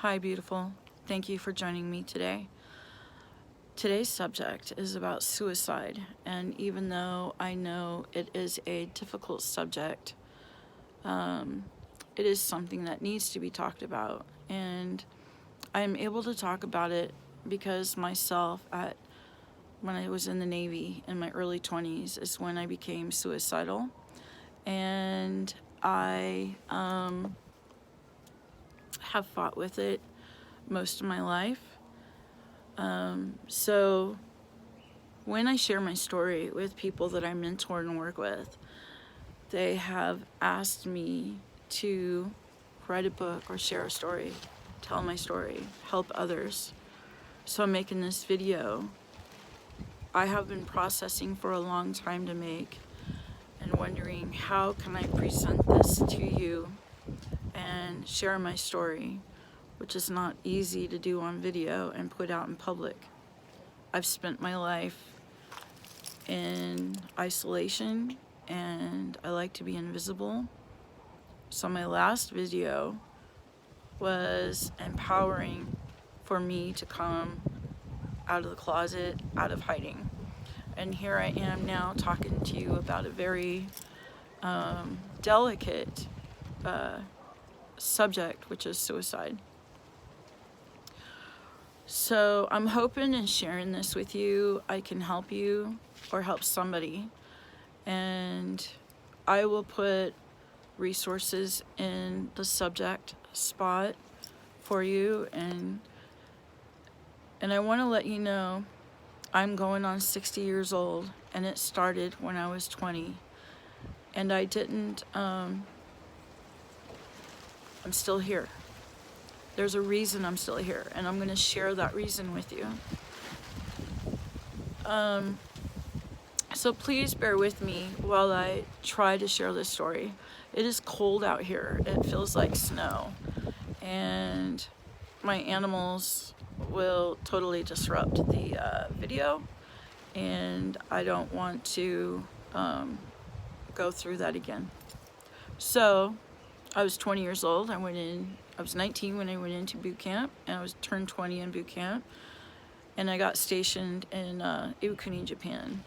Hi, beautiful. Thank you for joining me today. Today's subject is about suicide, and even though I know it is a difficult subject, it is something that needs to be talked about, and I'm able to talk about it because myself, when I was in the Navy in my early 20s, is when I became suicidal, and I have fought with it most of my life. So when I share my story with people that I mentor and work with, they have asked me to write a book or share a story, tell my story, help others. So I'm making this video. I have been processing for a long time to make and wondering how can I present this to you and share my story, which is not easy to do on video and put out in public. I've spent my life in isolation and I like to be invisible. So my last video was empowering for me to come out of the closet, out of hiding. And here I am now talking to you about a very delicate subject, which is suicide. So I'm hoping in sharing this with you, I can help you or help somebody. And I will put resources in the subject spot for you. And I want to let you know I'm going on 60 years old, and it started when I was 20. And I didn't, I'm still here. There's a reason I'm still here, and I'm going to share that reason with you. So please bear with me while I try to share this story. It is cold out here. It feels like snow, and my animals will totally disrupt the video, and I don't want to go through that again. So I was 20 years old. I was 19 when I went into boot camp, and I was turned 20 in boot camp, and I got stationed in Iwakuni, Japan,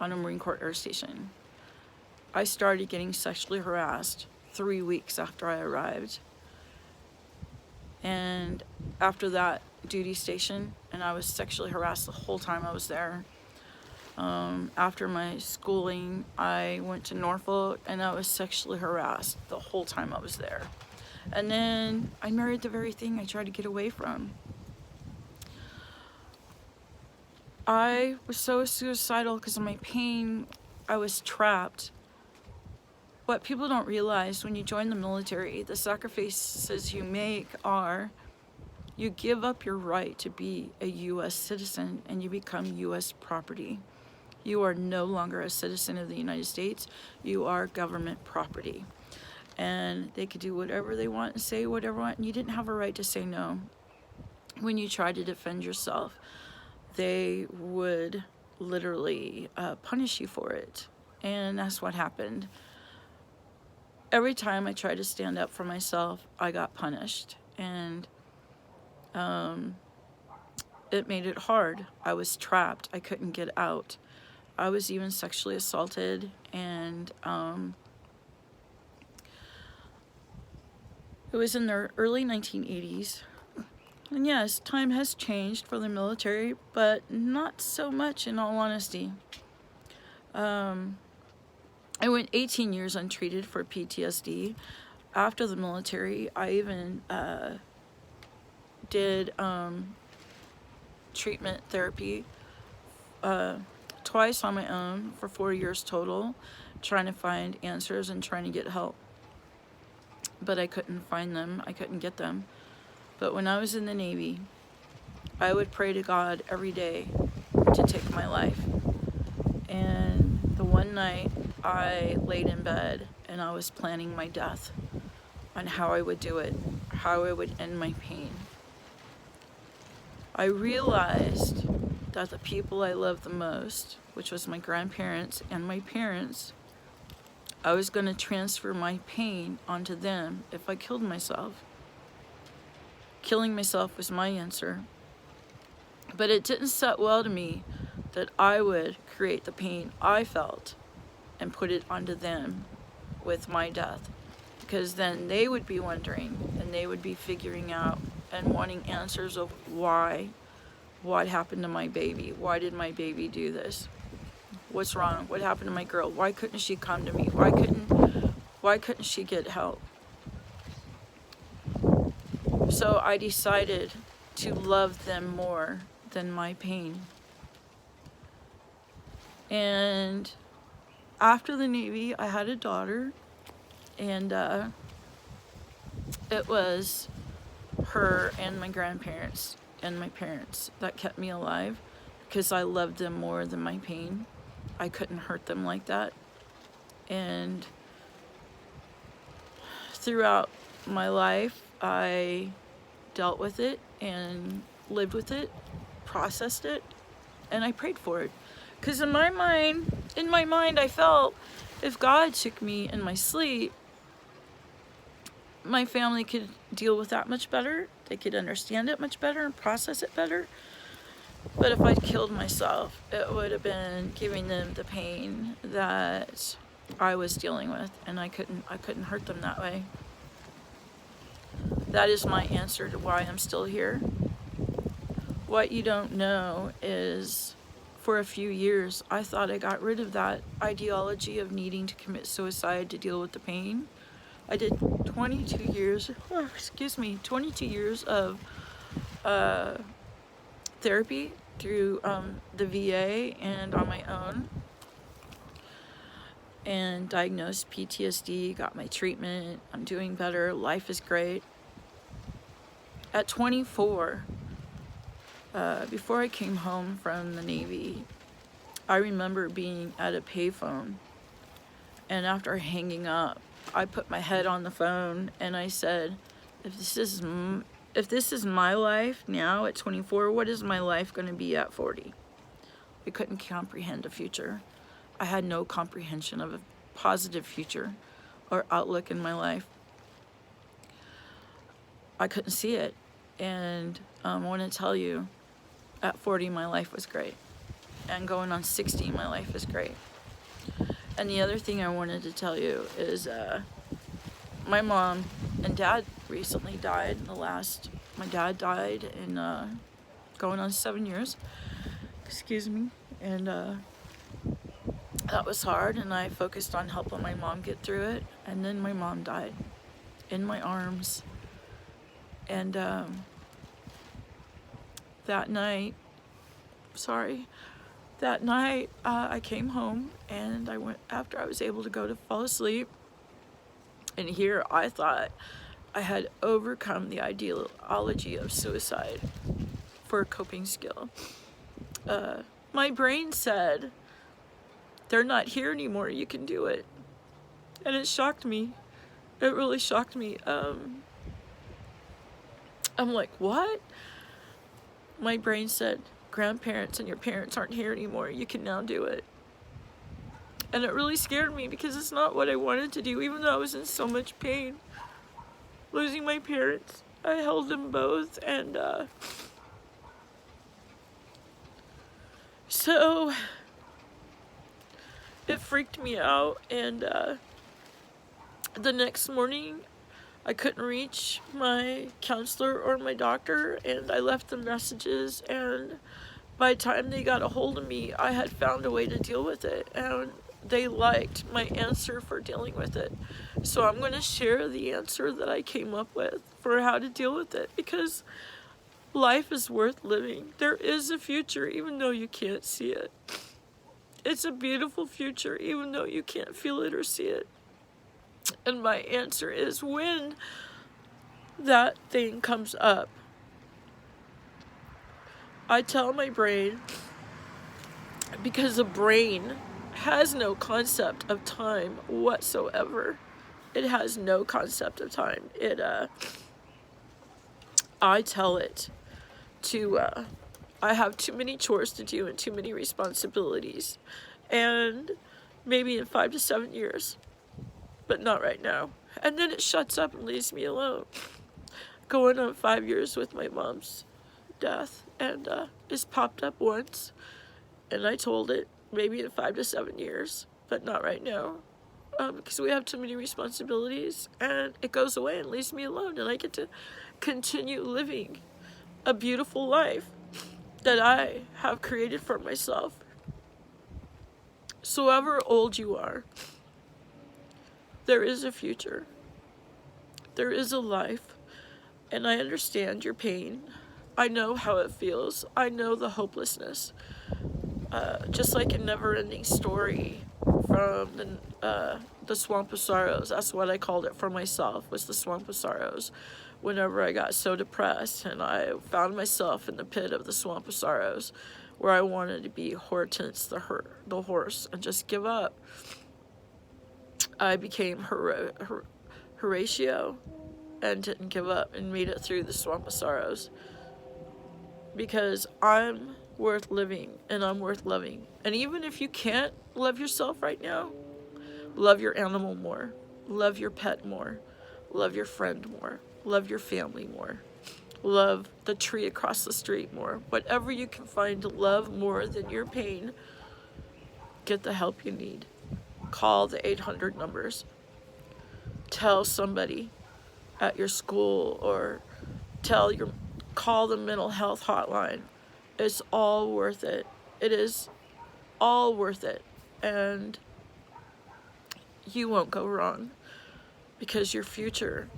on a Marine Corps air station. I started getting sexually harassed 3 weeks after I arrived, and after that duty station, and I was sexually harassed the whole time I was there. After my schooling, I went to Norfolk, and I was sexually harassed the whole time I was there. And then I married the very thing I tried to get away from. I was so suicidal because of my pain. I was trapped. What people don't realize when you join the military, the sacrifices you make are you give up your right to be a U.S. citizen and you become U.S. property. You are no longer a citizen of the United States. You are government property. And they could do whatever they want and say whatever they want, and you didn't have a right to say no. When you try to defend yourself, they would literally punish you for it. And that's what happened. Every time I tried to stand up for myself, I got punished. And it made it hard. I was trapped. I couldn't get out. I was even sexually assaulted, and it was in the early 1980s. And yes, time has changed for the military, but not so much, in all honesty. I went 18 years untreated for PTSD. After the military, I even did treatment therapy twice on my own for 4 years total, trying to find answers and trying to get help. But I couldn't find them. I couldn't get them. But when I was in the Navy, I would pray to God every day to take my life. And the one night I laid in bed and I was planning my death on how I would do it, how I would end my pain. I realized that the people I loved the most, which was my grandparents and my parents, I was going to transfer my pain onto them if I killed myself. killing myself was my answer. But it didn't set well to me that I would create the pain I felt and put it onto them with my death. Because then they would be wondering, and they would be figuring out and wanting answers of why. What happened to my baby? Why did my baby do this? What's wrong? What happened to my girl? Why couldn't she come to me? Why couldn't she get help? So I decided to love them more than my pain. And after the Navy, I had a daughter, and it was her and my grandparents and my parents that kept me alive, because I loved them more than my pain. I couldn't hurt them like that. And throughout my life, I dealt with it and lived with it, processed it, and I prayed for it. Because in my mind, I felt if God took me in my sleep, my family could deal with that much better. They could understand it much better and process it better. But if I'd killed myself, it would have been giving them the pain that I was dealing with, and I couldn't hurt them that way. That is my answer to why I'm still here. What you don't know is, for a few years, I thought I got rid of that ideology of needing to commit suicide to deal with the pain. I did 22 years of therapy through the VA and on my own, and diagnosed PTSD, got my treatment. I'm doing better. Life is great. At 24, before I came home from the Navy, I remember being at a payphone, and after hanging up, I put my head on the phone and I said, if this is my life now at 24, what is my life going to be at 40? I couldn't comprehend a future. I had no comprehension of a positive future or outlook in my life. I couldn't see it. And I want to tell you, at 40, my life was great. And going on 60, my life is great. And the other thing I wanted to tell you is my mom and dad recently died. My dad died in going on 7 years. Excuse me. And that was hard, and I focused on helping my mom get through it. And then my mom died in my arms. And that night, I came home, and I went after I was able to go to fall asleep. And here I thought I had overcome the ideology of suicide for a coping skill. My brain said, they're not here anymore, you can do it. And it shocked me. It really shocked me. I'm like, what? My brain said, grandparents and your parents aren't here anymore, you can now do it. And it really scared me, because it's not what I wanted to do, even though I was in so much pain. Losing my parents, I held them both, and so it freaked me out. And the next morning, I couldn't reach my counselor or my doctor, and I left them messages, and by the time they got a hold of me, I had found a way to deal with it, and they liked my answer for dealing with it. So I'm going to share the answer that I came up with for how to deal with it, because life is worth living. There is a future, even though you can't see it. It's a beautiful future, even though you can't feel it or see it. And my answer is, when that thing comes up, I tell my brain, because the brain has no concept of time whatsoever. It has no concept of time. I tell it to, I have too many chores to do and too many responsibilities. And maybe in 5 to 7 years, but not right now. And then it shuts up and leaves me alone. going on 5 years with my mom's death, and it's popped up once, and I told it maybe in 5 to 7 years, but not right now, because we have too many responsibilities, and it goes away and leaves me alone, and I get to continue living a beautiful life that I have created for myself. So however old you are, there is a future. There is a life, and I understand your pain. I know how it feels. I know the hopelessness. Just like a never-ending story from the Swamp of Sorrows. That's what I called it for myself, was the Swamp of Sorrows. Whenever I got so depressed and I found myself in the pit of the Swamp of Sorrows, where I wanted to be Hortense the horse and just give up, I became Horatio and didn't give up and made it through the Swamp of Sorrows. Because I'm worth living and I'm worth loving. And even if you can't love yourself right now, love your animal more. Love your pet more. Love your friend more. Love your family more. Love the tree across the street more. Whatever you can find to love more than your pain, get the help you need. Call the 800 numbers. Tell somebody at your school, or call the mental health hotline. It's all worth it. It is all worth it. And you won't go wrong, because your future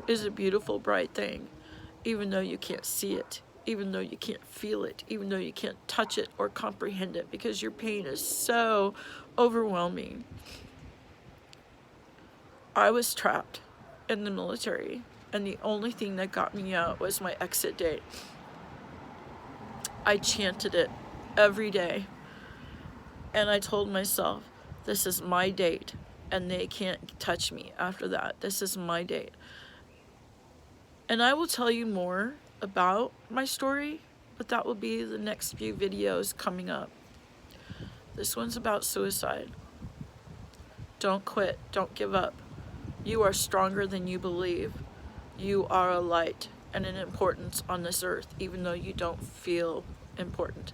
is a beautiful, bright thing, even though you can't see it, even though you can't feel it, even though you can't touch it or comprehend it, because your pain is so overwhelming. I was trapped in the military, and the only thing that got me out was my exit date. I chanted it every day, and I told myself, this is my date, and they can't touch me after that. This is my date. And I will tell you more about my story, but that will be the next few videos coming up. This one's about suicide. Don't quit. Don't give up. You are stronger than you believe. You are a light and an importance on this earth, even though you don't feel important.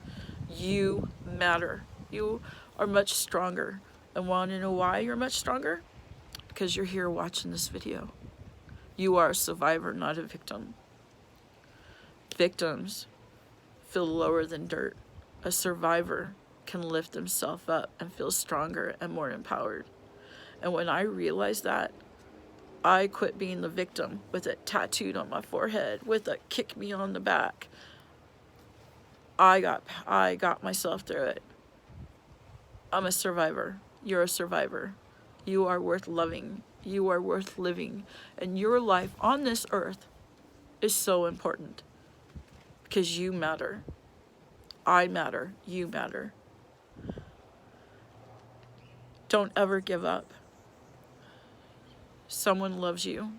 You matter. You are much stronger. And want to know why you're much stronger? Because you're here watching this video. You are a survivor, not a victim. Victims feel lower than dirt. A survivor can lift himself up and feel stronger and more empowered. And when I realized that, I quit being the victim with it tattooed on my forehead, with a kick me on the back. I got myself through it. I'm a survivor. You're a survivor. You are worth loving. You are worth living. And your life on this earth is so important, because you matter. I matter. You matter. Don't ever give up. Someone loves you.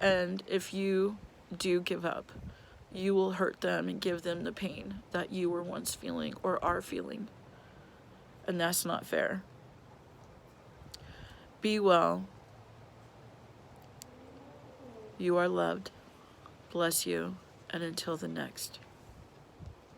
And if you do give up, you will hurt them and give them the pain that you were once feeling or are feeling. And that's not fair. Be well. You are loved. Bless you. And until the next.